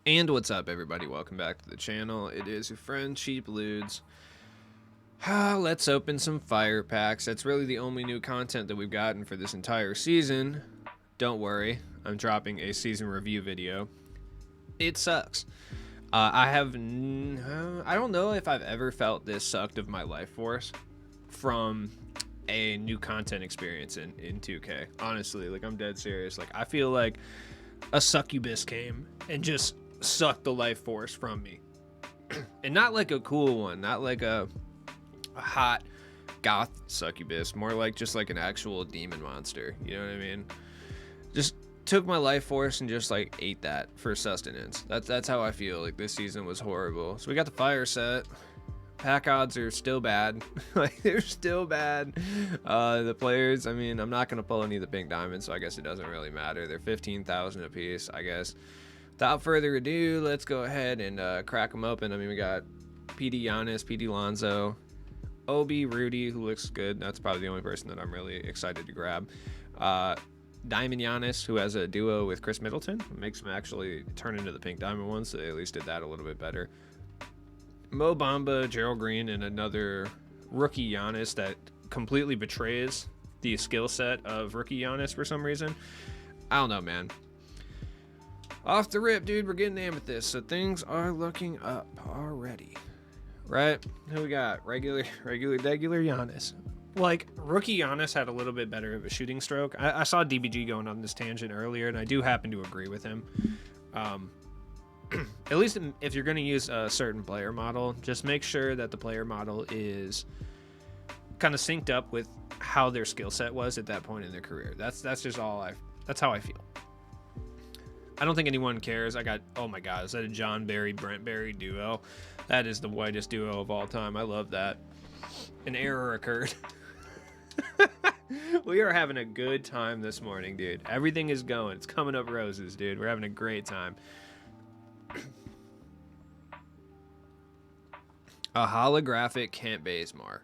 And what's up, everybody? Welcome back to the channel. It is your friend Cheap Ludes. Let's open some fire packs. That's really the only new content that we've gotten for this entire season. Don't worry, I'm dropping a season review video. It sucks. I don't know if I've ever felt this sucked of my life force from a new content experience in 2K. Honestly, like, I'm dead serious. Like, I feel like a succubus came and just sucked the life force from me. And not like a cool one, not like a hot goth succubus, more like just like an actual demon monster. You know what I mean? Just took my life force and just like ate that for sustenance. That's how I feel. Like, this season was horrible. So we got the fire set. Pack odds are still bad. Like, they're still bad. The players, I mean, I'm not gonna pull any of the pink diamonds, so I guess it doesn't really matter. They're 15,000 a piece, I guess. Without further ado, let's go ahead and crack them open. I mean, we got PD Giannis, PD Lonzo, Obi Rudy, who looks good. That's probably the only person that I'm really excited to grab. Diamond Giannis, who has a duo with Chris Middleton. It makes him actually turn into the pink diamond one, so they at least did that a little bit better. Mo Bamba, Gerald Green, and another rookie Giannis that completely betrays the skill set of rookie Giannis for some reason. I don't know, man. Off the rip, dude, we're getting amethyst, so things are looking up already. Right? Who we got? Regular Giannis. Like, rookie Giannis had a little bit better of a shooting stroke. I saw DBG going on this tangent earlier, and I do happen to agree with him. At least if you're going to use a certain player model, just make sure that the player model is kind of synced up with how their skill set was at that point in their career. That's just that's how I feel. I don't think anyone cares. Oh my god, is that a John Barry, Brent Barry duo? That is the whitest duo of all time. I love that. An error occurred. We are having a good time this morning, dude. Everything is going. It's coming up roses, dude. We're having a great time. A holographic Kent Bazemore.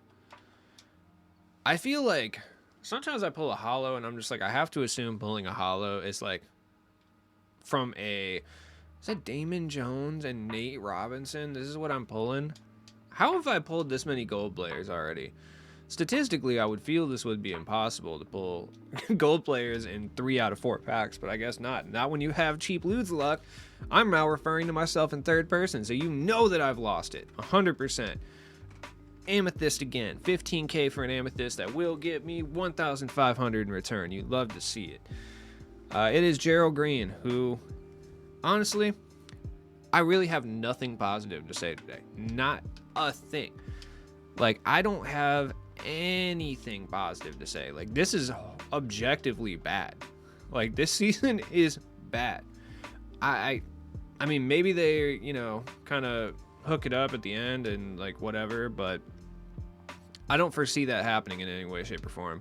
I feel like sometimes I pull a holo and I'm just like, I have to assume pulling a holo is like from is that Damon Jones and Nate Robinson? This is what I'm pulling. How have I pulled this many gold players already? Statistically, I would feel this would be impossible to pull gold players in 3 out of 4 packs, but I guess not. Not when you have cheap Ludes luck. I'm now referring to myself in third person, so you know that I've lost it 100%. Amethyst again, 15k for an amethyst that will get me 1,500 in return. You'd love to see it. It is Gerald Green, who, honestly, I really have nothing positive to say today. Not a thing. Like, I don't have anything positive to say. Like, this is objectively bad. Like, this season is bad. I mean, maybe they, kind of hook it up at the end and, like, whatever, but I don't foresee that happening in any way, shape, or form.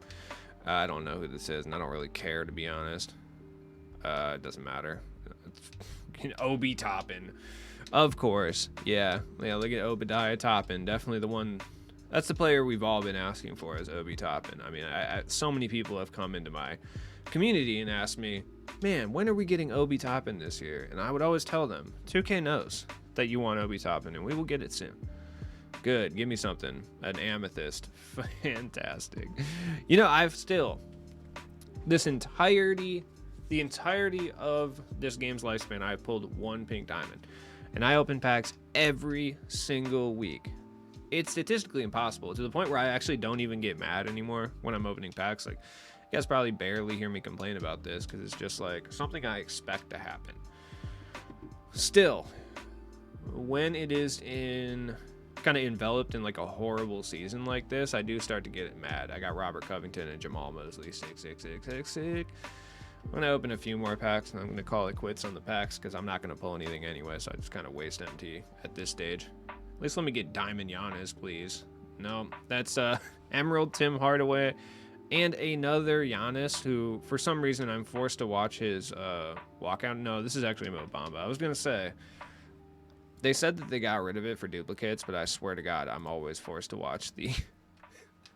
I don't know who this is, and I don't really care, to be honest. It doesn't matter. Obi Toppin, of course. Yeah, look at Obadiah Toppin. Definitely the one. That's the player we've all been asking for, is Obi Toppin. I mean, so many people have come into my community and asked me, man, when are we getting Obi Toppin this year? And I would always tell them, 2K knows that you want Obi Toppin, and we will get it soon. Good, give me something. An amethyst. Fantastic. I've still, the entirety of this game's lifespan, I pulled 1 pink diamond. And I open packs every single week. It's statistically impossible, to the point where I actually don't even get mad anymore when I'm opening packs. Like, you guys probably barely hear me complain about this, because it's just like something I expect to happen. Still, when it is kind of enveloped in like a horrible season like this, I do start to get mad. I got Robert Covington and Jamal Mosley. Sick. I'm going to open a few more packs, and I'm going to call it quits on the packs, because I'm not going to pull anything anyway, so I just kind of waste MT at this stage. At least let me get Diamond Giannis, please. No, that's Emerald Tim Hardaway, and another Giannis, who, for some reason, I'm forced to watch his walkout. No, this is actually Mo Bamba. I was going to say, they said that they got rid of it for duplicates, but I swear to God, I'm always forced to watch the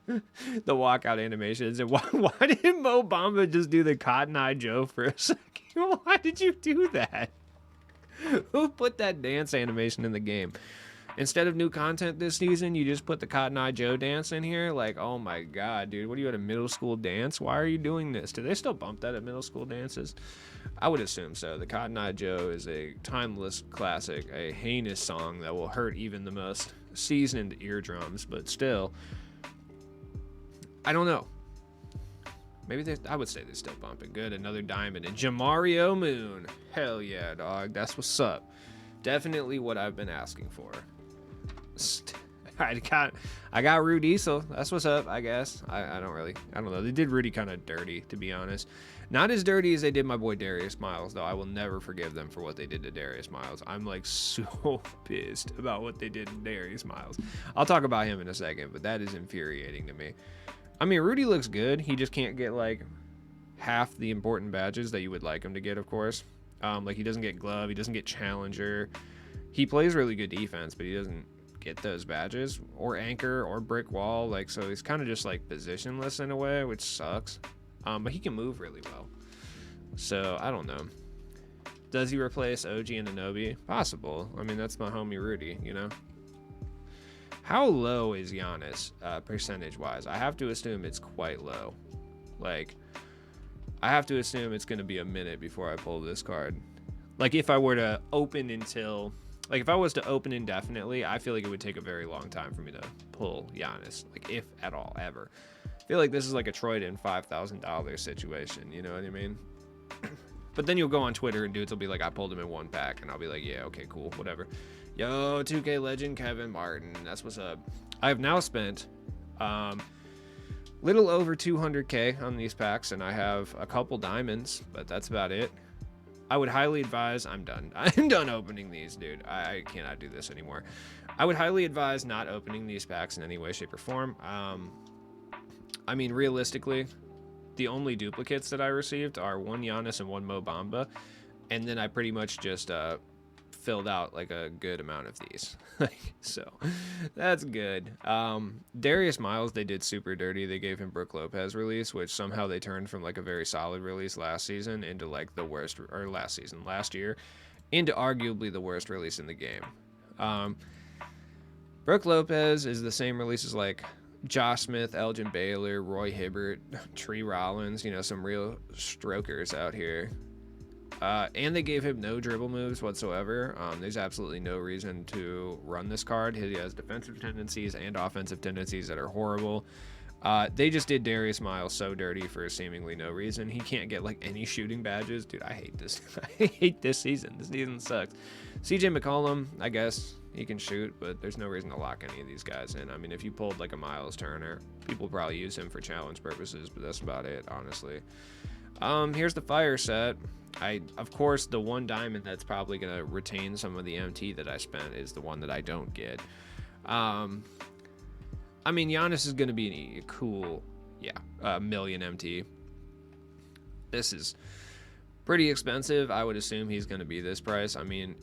the walkout animations. And why did Mo Bamba just do the Cotton Eye Joe for a second? Why did you do that? Who put that dance animation in the game? Instead of new content this season, you just put the Cotton Eye Joe dance in here. Like, oh my god, dude, what are you at a middle school dance? Why are you doing this? Do they still bump that at middle school dances? I would assume so. The Cotton Eye Joe is a timeless classic, a heinous song that will hurt even the most seasoned eardrums, but still, I don't know. Maybe I would say they're still bumping. Good, another diamond. And Jamario Moon. Hell yeah, dog. That's what's up. Definitely what I've been asking for. I got Rudy Diesel. That's what's up, I guess. I don't know. They did Rudy kind of dirty, to be honest. Not as dirty as they did my boy Darius Miles, though. I will never forgive them for what they did to Darius Miles. I'm like so pissed about what they did to Darius Miles. I'll talk about him in a second, but that is infuriating to me. I mean, Rudy looks good. He just can't get like half the important badges that you would like him to get, of course. Like he doesn't get glove, he doesn't get challenger. He plays really good defense, but he doesn't get those badges or anchor or brick wall. Like, so he's kind of just like positionless in a way, which sucks. But he can move really well. So I don't know. Does he replace OG and Anobi? Possible. I mean, that's my homie Rudy, you know. How low is Giannis percentage wise? I have to assume it's quite low. Like, I have to assume it's going to be a minute before I pull this card. Like, if I were to open until, like, if I was to open indefinitely, I feel like it would take a very long time for me to pull Giannis. Like, if at all, ever. I feel like this is like a Troyden $5,000 situation. You know what I mean? But then you'll go on Twitter and dudes will be like, I pulled him in one pack. And I'll be like, yeah, okay, cool, whatever. Yo, 2K legend Kevin Martin. That's what's up. I've now spent little over 200K on these packs, and I have a couple diamonds, but that's about it. I would highly advise, I'm done opening these, dude. I cannot do this anymore. I would highly advise not opening these packs in any way, shape, or form. I mean, realistically, the only duplicates that I received are one Giannis and one Mo Bamba, and then I pretty much just filled out like a good amount of these. So that's good. Darius Miles, they did super dirty. They gave him Brook Lopez release, which somehow they turned from like a very solid release last season into like the worst, or last year, into arguably the worst release in the game. Brook Lopez is the same release as like Josh Smith, Elgin Baylor, Roy Hibbert, Tree Rollins, you know, some real strokers out here. And they gave him no dribble moves whatsoever. There's absolutely no reason to run this card. He has defensive tendencies and offensive tendencies that are horrible. They just did Darius Miles so dirty for seemingly no reason. He can't get like any shooting badges. Dude, I hate this. I hate this season. This season sucks. CJ McCollum, I guess he can shoot, but there's no reason to lock any of these guys in. I mean, if you pulled like a Miles Turner, people probably use him for challenge purposes, but that's about it, honestly. Here's the fire set. Of course, the one diamond that's probably going to retain some of the MT that I spent is the one that I don't get. I mean, Giannis is going to be cool, yeah, million MT. This is pretty expensive. I would assume he's going to be this price. I mean,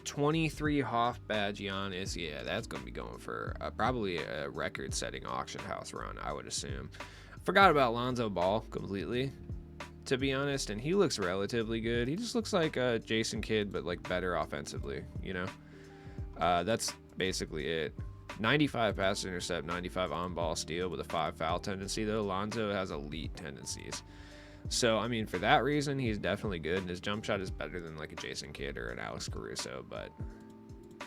23 Hoff badge Giannis, yeah, that's going to be going for probably a record-setting auction house run, I would assume. Forgot about Lonzo Ball completely, to be honest, and he looks relatively good. He just looks like Jason Kidd, but like better offensively, you know. That's basically it. 95 pass intercept, 95 on-ball steal with a 5 foul tendency, though. Lonzo has elite tendencies. So, I mean, for that reason, he's definitely good, and his jump shot is better than like a Jason Kidd or an Alex Caruso, but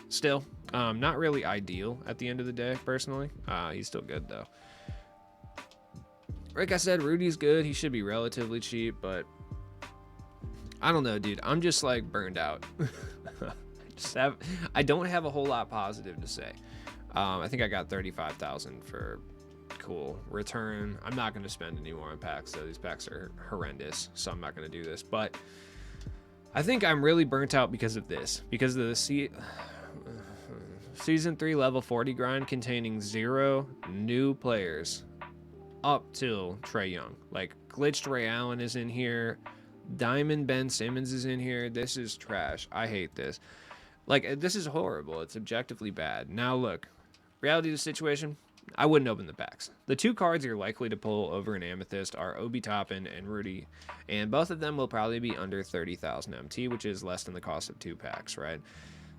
still, not really ideal at the end of the day, personally. He's still good, though. Like I said, Rudy's good. He should be relatively cheap, but I don't know, dude. I'm just like burned out. I don't have a whole lot positive to say. I think I got 35,000 for cool return. I'm not going to spend any more on packs, though. These packs are horrendous, so I'm not going to do this. But I think I'm really burnt out because of this. Because of the Season 3 level 40 grind containing 0 new players up till Trae Young. Like, glitched Ray Allen is in here. Diamond Ben Simmons is in here. This is trash. I hate this. Like, this is horrible. It's objectively bad. Now, look. Reality of the situation. I wouldn't open the packs. The two cards you're likely to pull over an Amethyst are Obi Toppin and Rudy, and both of them will probably be under 30,000 MT, which is less than the cost of 2 packs, right?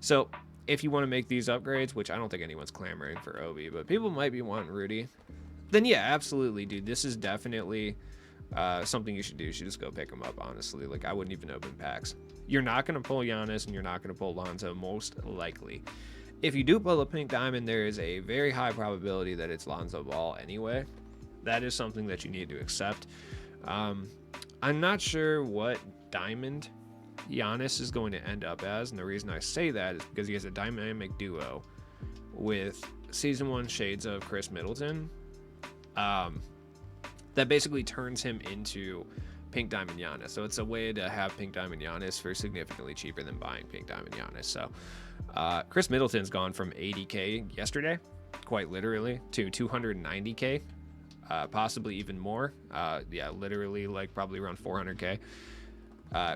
So if you want to make these upgrades, which I don't think anyone's clamoring for Obi, but people might be wanting Rudy, then yeah, absolutely, dude. This is definitely something you should do. You should just go pick them up, honestly. Like, I wouldn't even open packs. You're not going to pull Giannis, and you're not going to pull Lonzo, most likely. If you do pull a pink diamond, there is a very high probability that it's Lonzo Ball anyway. That is something that you need to accept. I'm not sure what diamond Giannis is going to end up as, and the reason I say that is because he has a dynamic duo with Season 1 shades of Chris Middleton. That basically turns him into Pink Diamond Giannis. So it's a way to have Pink Diamond Giannis for significantly cheaper than buying Pink Diamond Giannis. So Chris Middleton's gone from 80K yesterday, quite literally, to 290K, possibly even more. Yeah, literally like probably around 400K.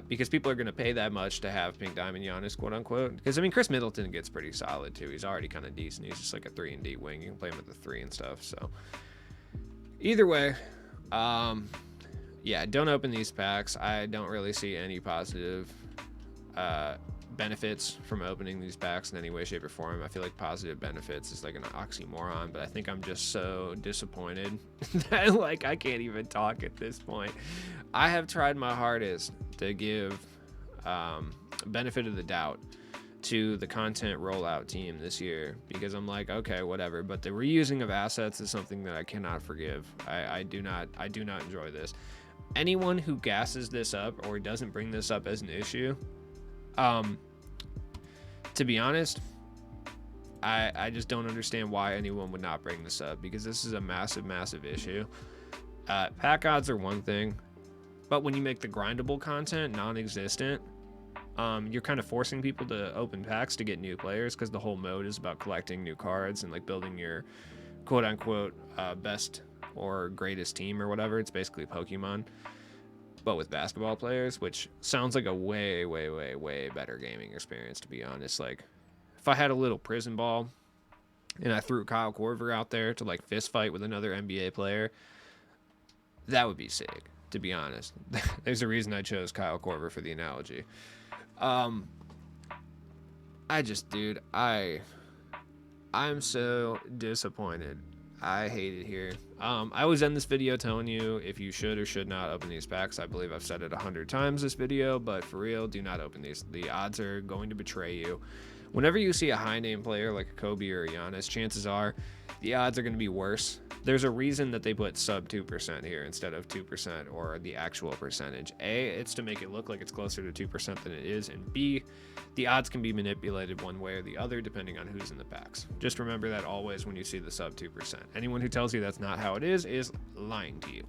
Because people are going to pay that much to have Pink Diamond Giannis, quote unquote. Because, I mean, Chris Middleton gets pretty solid, too. He's already kind of decent. He's just like a 3-and-D wing. You can play him at the 3 and stuff. So, either way, yeah, don't open these packs. I don't really see any positive benefits from opening these packs in any way, shape, or form. I feel like positive benefits is like an oxymoron, but I think I'm just so disappointed that like I can't even talk at this point. I have tried my hardest to give benefit of the doubt to the content rollout team this year, because I'm like, okay, whatever, but the reusing of assets is something that I cannot forgive. I do not enjoy this. Anyone who gasses this up or doesn't bring this up as an issue, to be honest, I just don't understand why anyone would not bring this up, because this is a massive issue. Pack odds are one thing, but when you make the grindable content non-existent, you're kind of forcing people to open packs to get new players, because the whole mode is about collecting new cards and like building your quote-unquote best or greatest team or whatever. It's basically Pokemon, but with basketball players, which sounds like a way better gaming experience, to be honest. Like, if I had a little prison ball and I threw Kyle Korver out there to like fist fight with another NBA player, that would be sick, to be honest. There's a reason I chose Kyle Korver for the analogy. Dude, I'm so disappointed. I hate it here. I was in this video telling you if you should or should not open these packs. I believe I've said it 100 times this video, but for real, do not open these. The odds are going to betray you. Whenever you see a high name player like a Kobe or a Giannis, chances are the odds are going to be worse. There's a reason that they put sub 2% here instead of 2% or the actual percentage. A, it's to make it look like it's closer to 2% than it is, and B, the odds can be manipulated one way or the other depending on who's in the packs. Just remember that always when you see the sub 2%. Anyone who tells you that's not how it is lying to you.